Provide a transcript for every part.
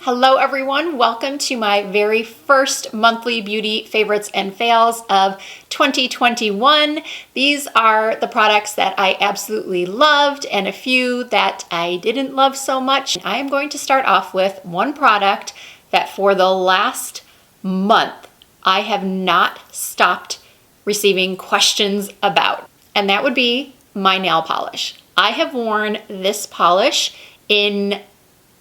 Hello everyone, welcome to my very first monthly beauty favorites and fails of 2021. These are the products that I absolutely loved and a few that I didn't love so much. I am going to start off with one product that for the last month I have not stopped receiving questions about, and that would be my nail polish. I have worn this polish in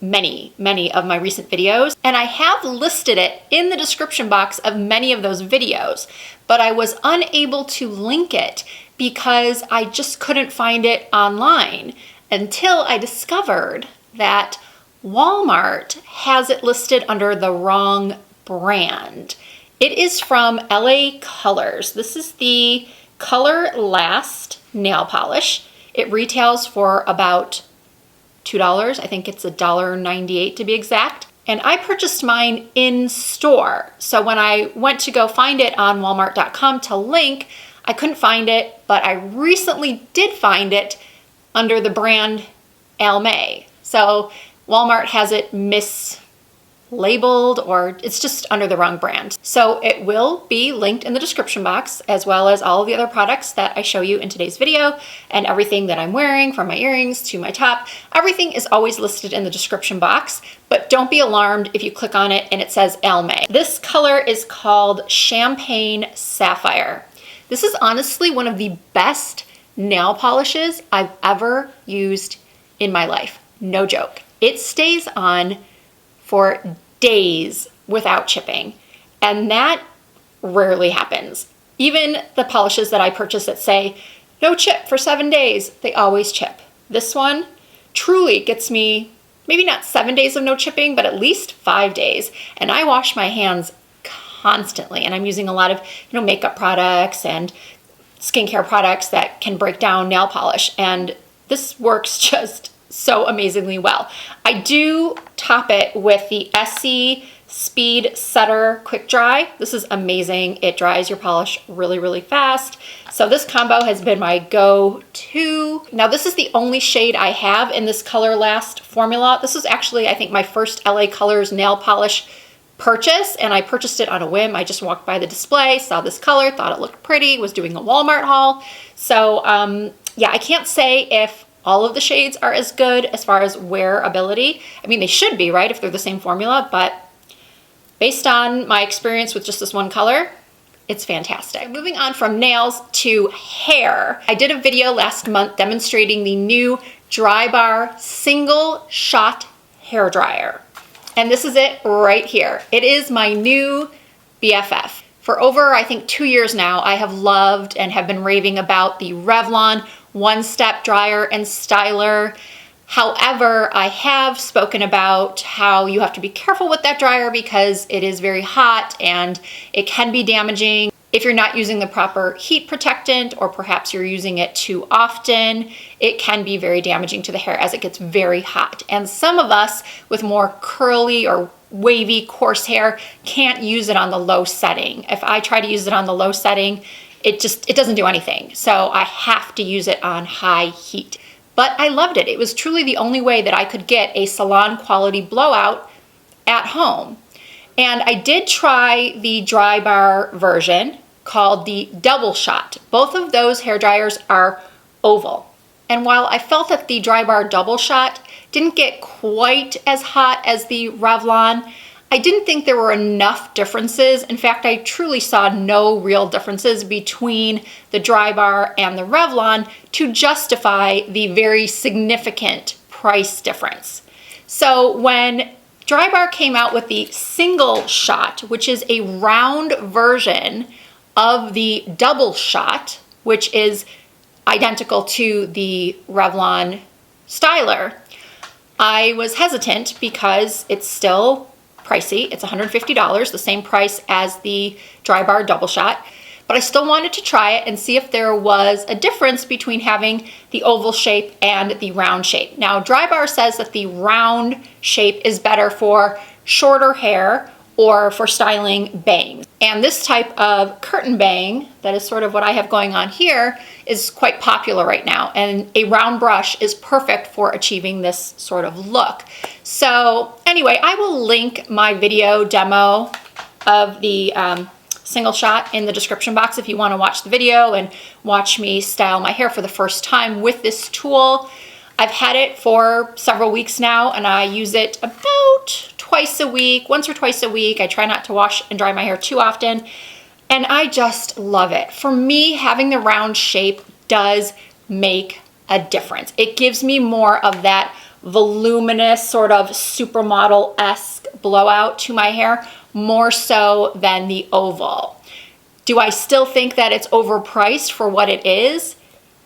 many of my recent videos, and I have listed it in the description box of many of those videos, but I was unable to link it because I just couldn't find it online until I discovered that Walmart has it listed under the wrong brand. It is from LA Colors. This is the Color Last nail polish. It retails for about $2. I think it's $1.98 to be exact. And I purchased mine in store. So when I went to go find it on walmart.com to link, I couldn't find it, but I recently did find it under the brand Almay. So Walmart has it mislabeled, or it's just under the wrong brand. So it will be linked in the description box, as well as all of the other products that I show you in today's video, and everything that I'm wearing, from my earrings to my top. Everything is always listed in the description box, but don't be alarmed if you click on it and it says Almay. This color is called Champagne Sapphire. This is honestly one of the best nail polishes I've ever used in my life. No joke. It stays on for days without chipping, and that rarely happens. Even the polishes that I purchase that say no chip for 7 days, they always chip. This one truly gets me maybe not 7 days of no chipping, but at least 5 days. And I wash my hands constantly, and I'm using a lot of makeup products and skincare products that can break down nail polish, and this works just so amazingly well. I do top it with the Essie Speed Setter Quick Dry. This is amazing. It dries your polish really fast. So this combo has been my go-to. Now this is the only shade I have in this Color Last formula. This is actually, I think, my first LA Colors nail polish purchase, and I purchased it on a whim. I just walked by the display, saw this color, thought it looked pretty, was doing a Walmart haul. So yeah, I can't say if all of the shades are as good as far as wearability. I mean, they should be, right, if they're the same formula, but based on my experience with just this one color, it's fantastic. Moving on from nails to hair. I did a video last month demonstrating the new Drybar single shot hair dryer. And this is it right here. It is my new BFF. For over, I think, 2 years now, I have loved and have been raving about the Revlon one-step dryer and styler. However, I have spoken about how you have to be careful with that dryer because it is very hot and it can be damaging if you're not using the proper heat protectant, or perhaps you're using it too often. It can be very damaging to the hair as it gets very hot. And some of us with more curly or wavy, coarse hair can't use it on the low setting. If I try to use it on the low setting, it doesn't do anything. So I have to use it on high heat. But I loved it. It was truly the only way that I could get a salon quality blowout at home. And I did try the Drybar version called the Double Shot. Both of those hair dryers are oval. And while I felt that the Drybar Double Shot didn't get quite as hot as the Revlon, I didn't think there were enough differences. In fact, I truly saw no real differences between the Drybar and the Revlon to justify the very significant price difference. So when Drybar came out with the single shot, which is a round version of the double shot, which is identical to the Revlon styler, I was hesitant because it's still pricey. It's $150, the same price as the Drybar Double Shot, but I still wanted to try it and see if there was a difference between having the oval shape and the round shape. Now, Drybar says that the round shape is better for shorter hair or for styling bangs. And this type of curtain bang, that is sort of what I have going on here, is quite popular right now. And a round brush is perfect for achieving this sort of look. So anyway, I will link my video demo of the single shot in the description box if you want to watch the video and watch me style my hair for the first time with this tool. I've had it for several weeks now, and I use it about twice a week, once or twice a week. I try not to wash and dry my hair too often, and I just love it. For me, having the round shape does make a difference. It gives me more of that voluminous, sort of supermodel-esque blowout to my hair, more so than the oval. Do I still think that it's overpriced for what it is?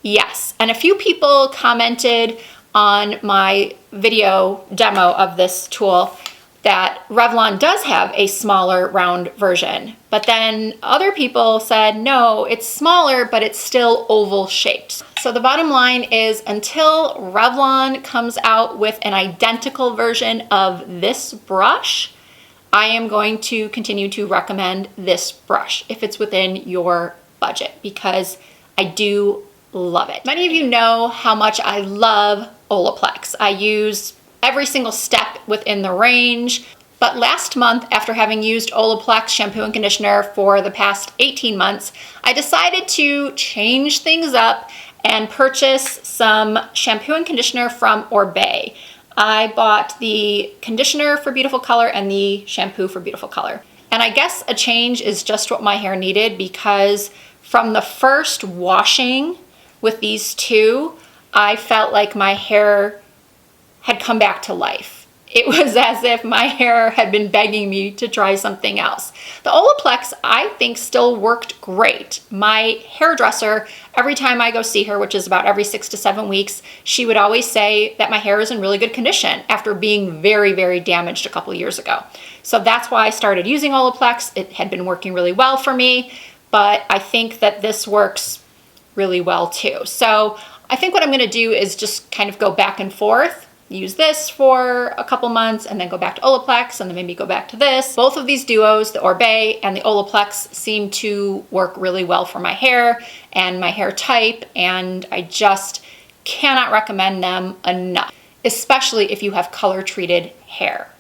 Yes. And a few people commented on my video demo of this tool that Revlon does have a smaller round version. But then other people said, no, it's smaller, but it's still oval shaped. So the bottom line is, until Revlon comes out with an identical version of this brush, I am going to continue to recommend this brush if it's within your budget, because I do love it. Many of you know how much I love Olaplex. I use every single step within the range. But last month, after having used Olaplex shampoo and conditioner for the past 18 months, I decided to change things up and purchase some shampoo and conditioner from Oribe. I bought the conditioner for Beautiful Color and the shampoo for Beautiful Color. And I guess a change is just what my hair needed, because from the first washing with these two, I felt like my hair had come back to life. It was as if my hair had been begging me to try something else. The Olaplex, I think, still worked great. My hairdresser, every time I go see her, which is about every 6 to 7 weeks, she would always say that my hair is in really good condition after being very, very damaged a couple years ago. So that's why I started using Olaplex. It had been working really well for me, but I think that this works really well too. So I think what I'm going to do is just kind of go back and forth, use this for a couple months and then go back to Olaplex and then maybe go back to this. Both of these duos, the Oribe and the Olaplex, seem to work really well for my hair and my hair type, and I just cannot recommend them enough, especially if you have color treated hair.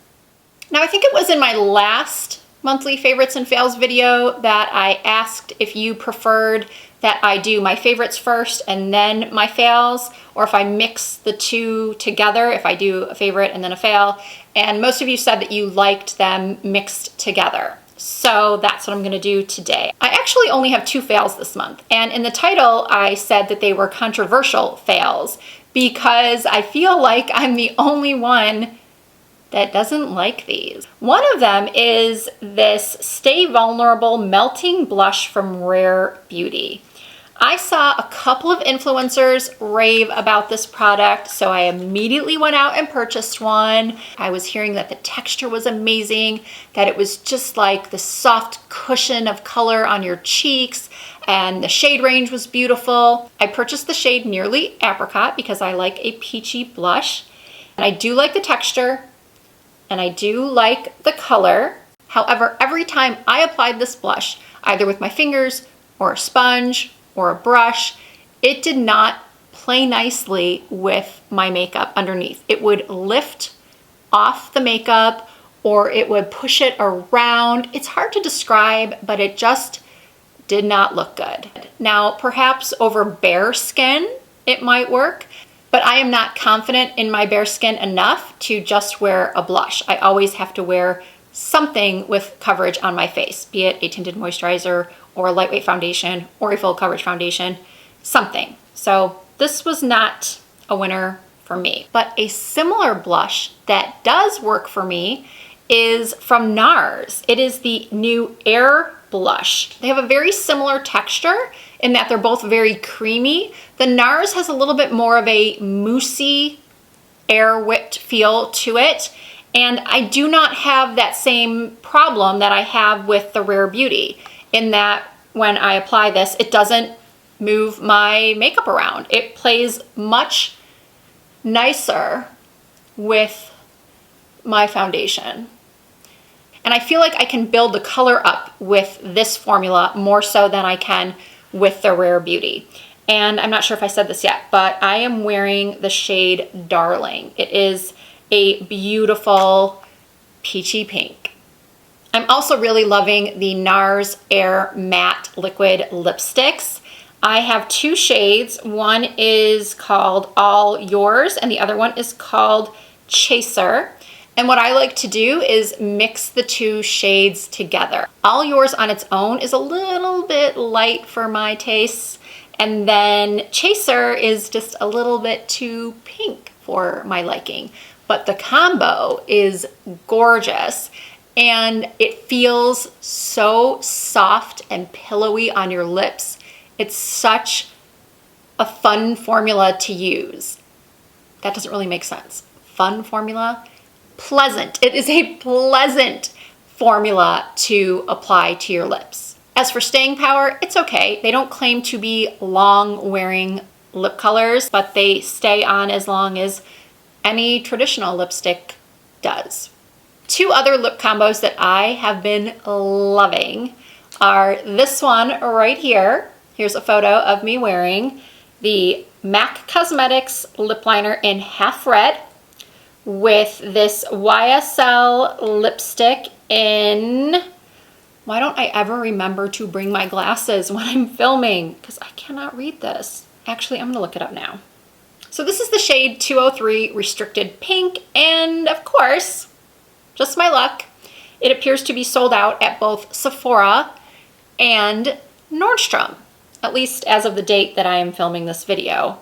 Now, I think it was in my last monthly favorites and fails video that I asked if you preferred that I do my favorites first and then my fails, or if I mix the two together, if I do a favorite and then a fail. And most of you said that you liked them mixed together. So that's what I'm gonna do today. I actually only have 2 fails this month. And in the title, I said that they were controversial fails because I feel like I'm the only one that doesn't like these. One of them is this Stay Vulnerable Melting Blush from Rare Beauty. I saw a couple of influencers rave about this product, so I immediately went out and purchased one. I was hearing that the texture was amazing, that it was just like the soft cushion of color on your cheeks, and the shade range was beautiful. I purchased the shade Nearly Apricot because I like a peachy blush, and I do like the texture, and I do like the color. However, every time I applied this blush, either with my fingers or a sponge or a brush, it did not play nicely with my makeup underneath. It would lift off the makeup or it would push it around. It's hard to describe, but it just did not look good. Now, perhaps over bare skin, it might work, but I am not confident in my bare skin enough to just wear a blush. I always have to wear something with coverage on my face, be it a tinted moisturizer or a lightweight foundation or a full coverage foundation, something. So this was not a winner for me. But a similar blush that does work for me is from Nars. It is the new Air Blush. They have a very similar texture in that they're both very creamy. The Nars has a little bit more of a moussey, air whipped feel to it. And I do not have that same problem that I have with the Rare Beauty, in that when I apply this, it doesn't move my makeup around. It plays much nicer with my foundation. And I feel like I can build the color up with this formula more so than I can with the Rare Beauty. And I'm not sure if I said this yet, but I am wearing the shade Darling. It is a beautiful peachy pink. I'm also really loving the Nars Air Matte Liquid Lipsticks. I have two shades. One is called All Yours and the other one is called Chaser. And what I like to do is mix the two shades together. All Yours on its own is a little bit light for my tastes. And then Chaser is just a little bit too pink for my liking. But the combo is gorgeous. And it feels so soft and pillowy on your lips. It's such a fun formula to use. That doesn't really make sense. Fun formula? Pleasant. It is a pleasant formula to apply to your lips. As for staying power, it's okay. They don't claim to be long wearing lip colors, but they stay on as long as any traditional lipstick does. Two other lip combos that I have been loving are this one right here. Here's a photo of me wearing the MAC Cosmetics lip liner in Half Red with this YSL lipstick in, why don't I ever remember to bring my glasses when I'm filming? Because I cannot read this. Actually, I'm gonna look it up now. So this is the shade 203 Restricted Pink, and of course, just my luck, it appears to be sold out at both Sephora and Nordstrom, at least as of the date that I am filming this video.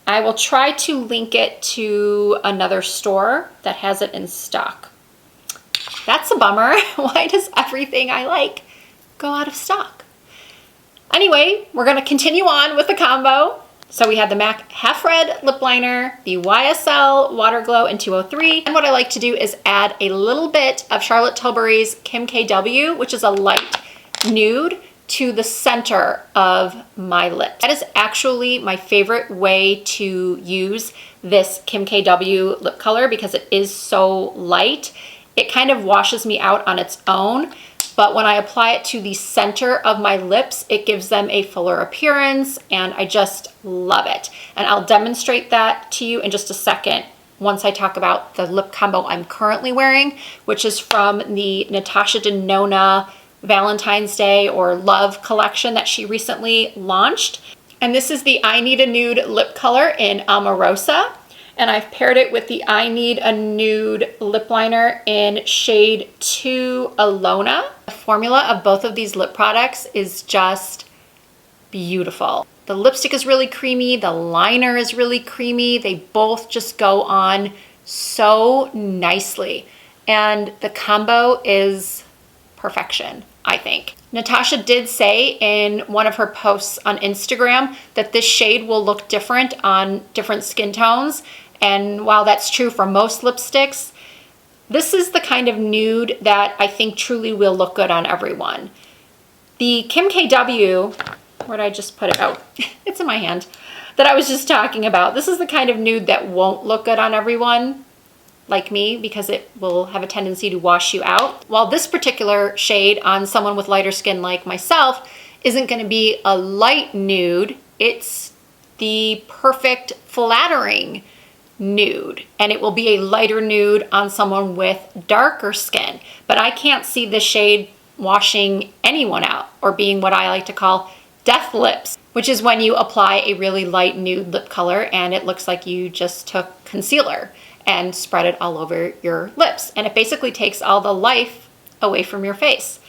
I will try to link it to another store that has it in stock. That's a bummer. Why does everything I like go out of stock? Anyway, we're gonna continue on with the combo. So we had the MAC Half Red lip liner, the YSL Water Glow in 203. And what I like to do is add a little bit of Charlotte Tilbury's Kim KW, which is a light nude, to the center of my lips. That is actually my favorite way to use this Kim KW lip color because it is so light. It kind of washes me out on its own, but when I apply it to the center of my lips, it gives them a fuller appearance, and I just love it. And I'll demonstrate that to you in just a second once I talk about the lip combo I'm currently wearing, which is from the Natasha Denona Valentine's Day or Love collection that she recently launched. And this is the I Need a Nude lip color in Amorosa. And I've paired it with the I Need a Nude lip liner in shade 2 Alona. The formula of both of these lip products is just beautiful. The lipstick is really creamy. The liner is really creamy. They both just go on so nicely. And the combo is perfection, I think. Natasha did say in one of her posts on Instagram that this shade will look different on different skin tones. And while that's true for most lipsticks, this is the kind of nude that I think truly will look good on everyone. The Kim KW, where did I just put it? Oh, it's in my hand, that I was just talking about. This is the kind of nude that won't look good on everyone, like me, because it will have a tendency to wash you out. While this particular shade on someone with lighter skin like myself isn't going to be a light nude, it's the perfect flattering nude, and it will be a lighter nude on someone with darker skin. But I can't see this shade washing anyone out or being what I like to call death lips, which is when you apply a really light nude lip color and it looks like you just took concealer and spread it all over your lips. And it basically takes all the life away from your face.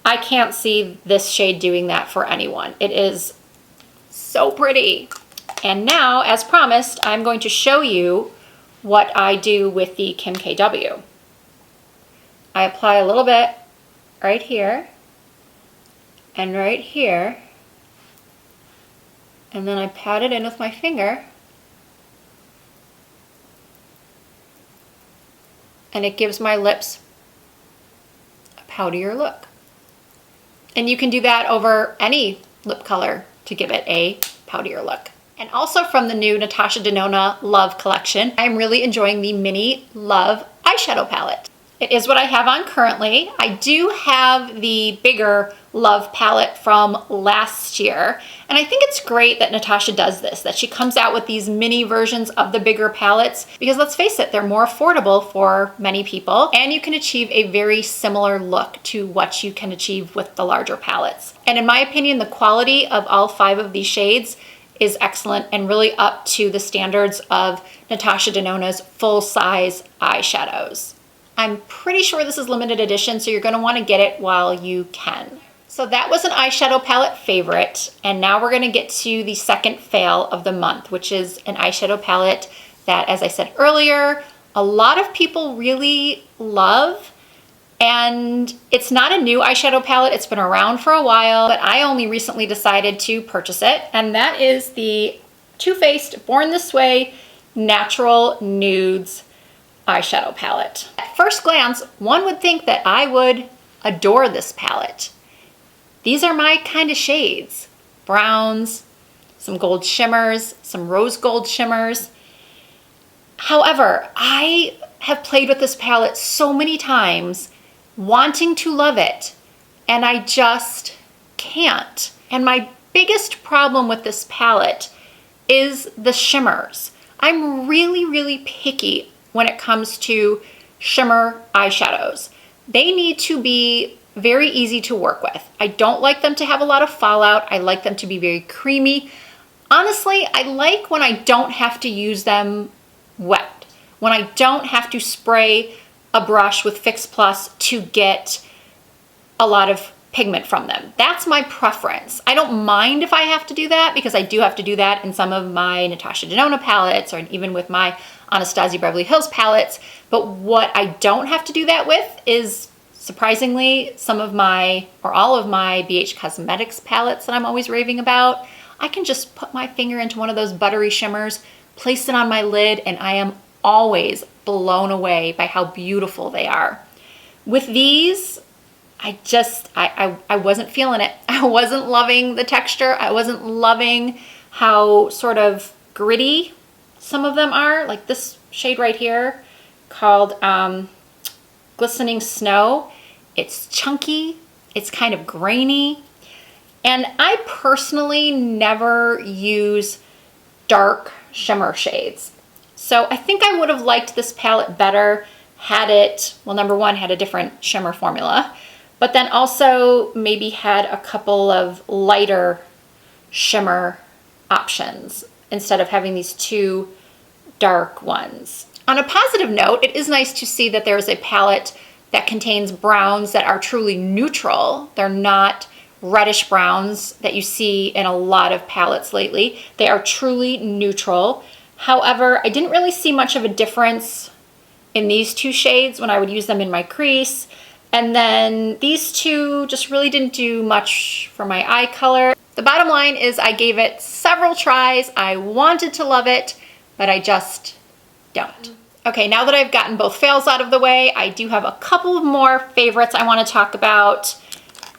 I can't see this shade doing that for anyone. It is so pretty. And now, as promised, I'm going to show you what I do with the Kim KW. I apply a little bit right here and right here, and then I pat it in with my finger, and it gives my lips a powderier look. And you can do that over any lip color to give it a powderier look. And also from the new Natasha Denona Love collection, I'm really enjoying the Mini Love eyeshadow palette. It is what I have on currently. I do have the bigger Love palette from last year. And I think it's great that Natasha does this, that she comes out with these mini versions of the bigger palettes, because let's face it, they're more affordable for many people, and you can achieve a very similar look to what you can achieve with the larger palettes. And in my opinion, the quality of all 5 of these shades is excellent and really up to the standards of Natasha Denona's full-size eyeshadows. I'm pretty sure this is limited edition, so you're going to want to get it while you can. So that was an eyeshadow palette favorite, and now we're going to get to the second fail of the month, which is an eyeshadow palette that, as I said earlier, a lot of people really love. And it's not a new eyeshadow palette, it's been around for a while, but I only recently decided to purchase it, and that is the Too Faced Born This Way Natural Nudes eyeshadow palette. At first glance, one would think that I would adore this palette. These are my kind of shades. Browns, some gold shimmers, some rose gold shimmers. However, I have played with this palette so many times, wanting to love it, and I just can't. And my biggest problem with this palette is the shimmers. I'm really, really picky when it comes to shimmer eyeshadows. They need to be very easy to work with. I don't like them to have a lot of fallout. I like them to be very creamy. Honestly, I like when I don't have to use them wet, when I don't have to spray a brush with Fix Plus to get a lot of pigment from them. That's my preference. I don't mind if I have to do that, because I do have to do that in some of my Natasha Denona palettes, or even with my Anastasia Beverly Hills palettes. But what I don't have to do that with is, surprisingly, some of my, or all of my BH Cosmetics palettes that I'm always raving about. I can just put my finger into one of those buttery shimmers, place it on my lid, and I am always blown away by how beautiful they are. With these, I wasn't feeling it. I wasn't loving the texture. I wasn't loving how sort of gritty some of them are. Like this shade right here called Glistening Snow. It's chunky, it's kind of grainy, and I personally never use dark shimmer shades. So I think I would have liked this palette better had it, well, number one, had a different shimmer formula, but then also maybe had a couple of lighter shimmer options instead of having these 2 dark ones. On a positive note, it is nice to see that there's a palette that contains browns that are truly neutral. They're not reddish browns that you see in a lot of palettes lately. They are truly neutral. However, I didn't really see much of a difference in these 2 shades when I would use them in my crease. And then these 2 just really didn't do much for my eye color. The bottom line is I gave it several tries. I wanted to love it, but I just don't. Okay, now that I've gotten both fails out of the way, I do have a couple of more favorites I want to talk about.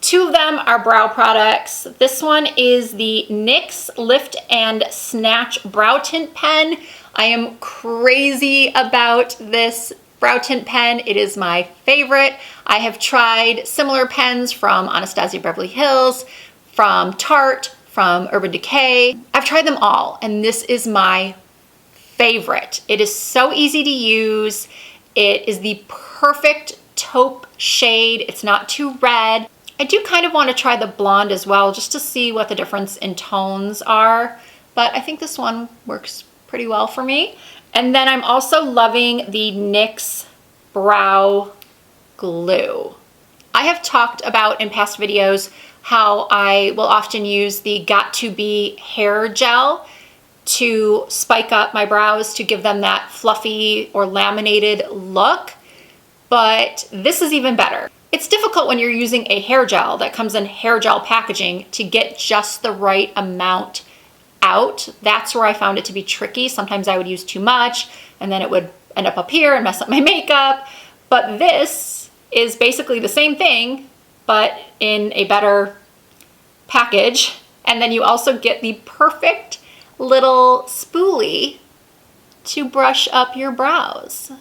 2 of them are brow products. This one is the NYX Lift and Snatch Brow Tint Pen. I am crazy about this brow tint pen. It is my favorite. I have tried similar pens from Anastasia Beverly Hills, from Tarte, from Urban Decay. I've tried them all, and this is my favorite. It is so easy to use. It is the perfect taupe shade. It's not too red. I do kind of want to try the blonde as well, just to see what the difference in tones are, but I think this one works pretty well for me. And then I'm also loving the NYX Brow Glue. I have talked about in past videos how I will often use the Got2b hair gel to spike up my brows to give them that fluffy or laminated look, but this is even better. It's difficult when you're using a hair gel that comes in hair gel packaging to get just the right amount out. That's where I found it to be tricky. Sometimes I would use too much and then it would end up here and mess up my makeup. But this is basically the same thing, but in a better package. And then you also get the perfect little spoolie to brush up your brows.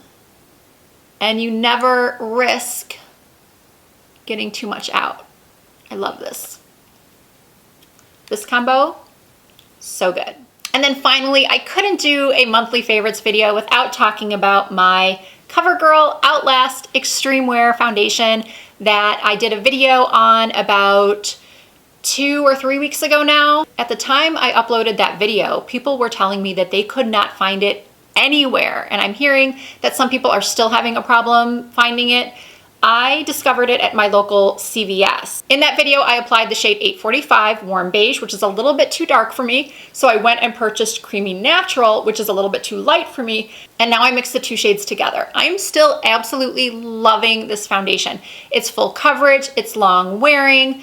and you never risk getting too much out. I love this. This combo, so good. And then finally, I couldn't do a monthly favorites video without talking about my CoverGirl Outlast Extreme Wear foundation that I did a video on about 2 or 3 weeks ago now. At the time I uploaded that video, people were telling me that they could not find it anywhere. And I'm hearing that some people are still having a problem finding it. I discovered it at my local CVS. In that video, I applied the shade 845 Warm Beige, which is a little bit too dark for me. So I went and purchased Creamy Natural, which is a little bit too light for me. And now I mix the two shades together. I'm still absolutely loving this foundation. It's full coverage, it's long wearing.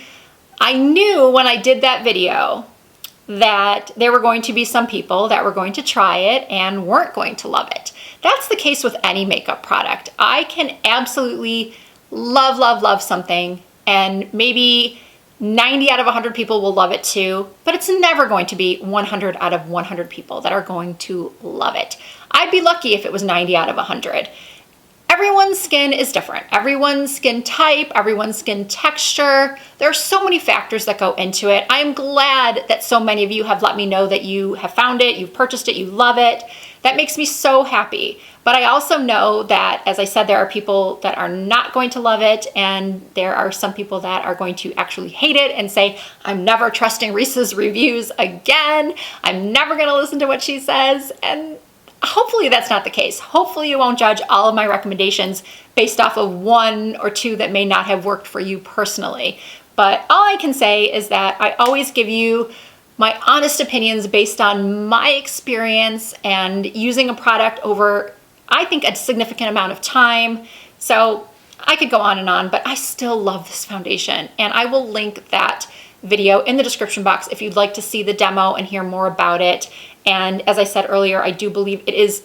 I knew when I did that video that there were going to be some people that were going to try it and weren't going to love it. That's the case with any makeup product. I can absolutely love something, and maybe 90 out of 100 people will love it too, but it's never going to be 100 out of 100 people that are going to love it. I'd be lucky if it was 90 out of 100. Everyone's skin is different. Everyone's skin type, everyone's skin texture. There are so many factors that go into it. I'm glad that so many of you have let me know that you have found it, you've purchased it, you love it. That makes me so happy. But I also know that, as I said, there are people that are not going to love it, and there are some people that are going to actually hate it and say, I'm never trusting Risa's reviews again. I'm never gonna listen to what she says. And hopefully that's not the case. Hopefully you won't judge all of my recommendations based off of 1 or 2 that may not have worked for you personally. But all I can say is that I always give you my honest opinions based on my experience and using a product over, I think, a significant amount of time. So I could go on, but I still love this foundation. And I will link that video in the description box if you'd like to see the demo and hear more about it. And as I said earlier, I do believe it is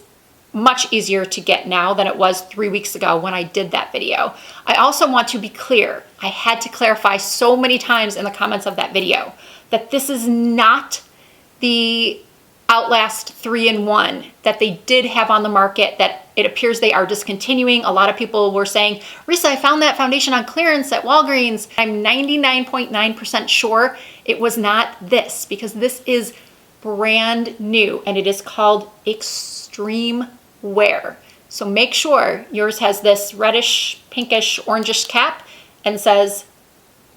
much easier to get now than it was 3 weeks ago when I did that video. I also want to be clear. I had to clarify so many times in the comments of that video that this is not the Outlast 3-in-1 that they did have on the market that it appears they are discontinuing. A lot of people were saying, Risa, I found that foundation on clearance at Walgreens. I'm 99.9% sure it was not this, because this is brand new and it is called Extreme Wear. So make sure yours has this reddish, pinkish, orangish cap and says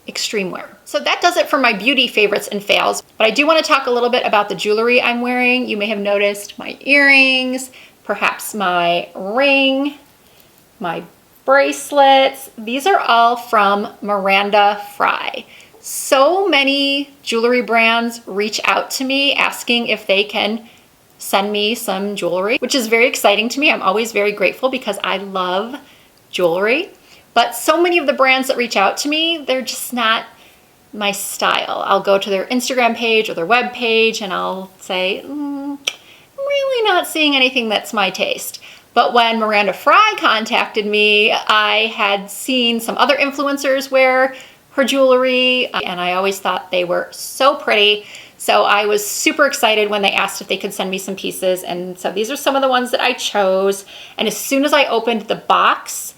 Extreme Wear. So that does it for my beauty favorites and fails, but I do want to talk a little bit about the jewelry I'm wearing. You may have noticed my earrings, perhaps my ring, my bracelets. These are all from Miranda Fry. So many jewelry brands reach out to me asking if they can send me some jewelry, which is very exciting to me. I'm always very grateful because I love jewelry. But so many of the brands that reach out to me, they're just not my style. I'll go to their Instagram page or their web page and I'll say, I'm really not seeing anything that's my taste. But when Miranda Fry contacted me, I had seen some other influencers wear her jewelry and I always thought they were so pretty. So I was super excited when they asked if they could send me some pieces. And so these are some of the ones that I chose. And as soon as I opened the box,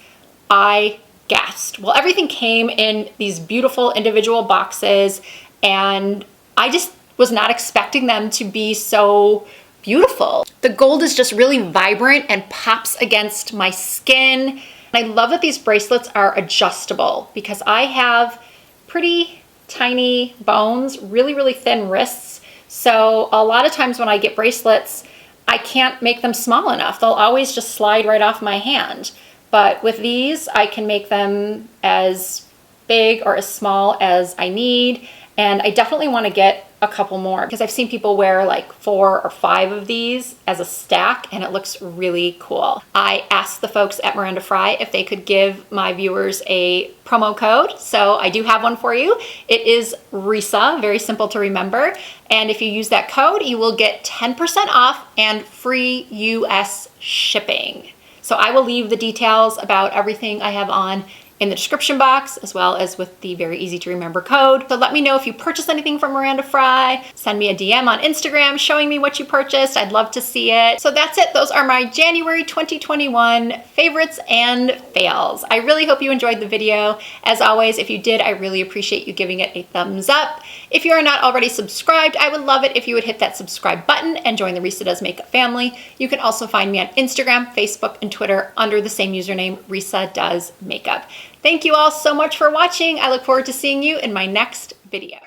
I gasped. Well, everything came in these beautiful individual boxes and I just was not expecting them to be so beautiful. The gold is just really vibrant and pops against my skin. And I love that these bracelets are adjustable because I have pretty tiny bones, really thin wrists. So a lot of times when I get bracelets, I can't make them small enough. They'll always just slide right off my hand. But with these, I can make them as big or as small as I need. And I definitely want to get a couple more because I've seen people wear like 4 or 5 of these as a stack and it looks really cool. I asked the folks at Miranda Fry if they could give my viewers a promo code. So I do have one for you. It is Risa, very simple to remember. And if you use that code, you will get 10% off and free US shipping. So I will leave the details about everything I have on in the description box, as well as with the very easy to remember code. So let me know if you purchased anything from Miranda Fry. Send me a DM on Instagram showing me what you purchased. I'd love to see it. So that's it. Those are my January 2021 favorites and fails. I really hope you enjoyed the video. As always, if you did, I really appreciate you giving it a thumbs up. If you are not already subscribed, I would love it if you would hit that subscribe button and join the Risa Does Makeup family. You can also find me on Instagram, Facebook, and Twitter under the same username, Risa Does Makeup. Thank you all so much for watching. I look forward to seeing you in my next video.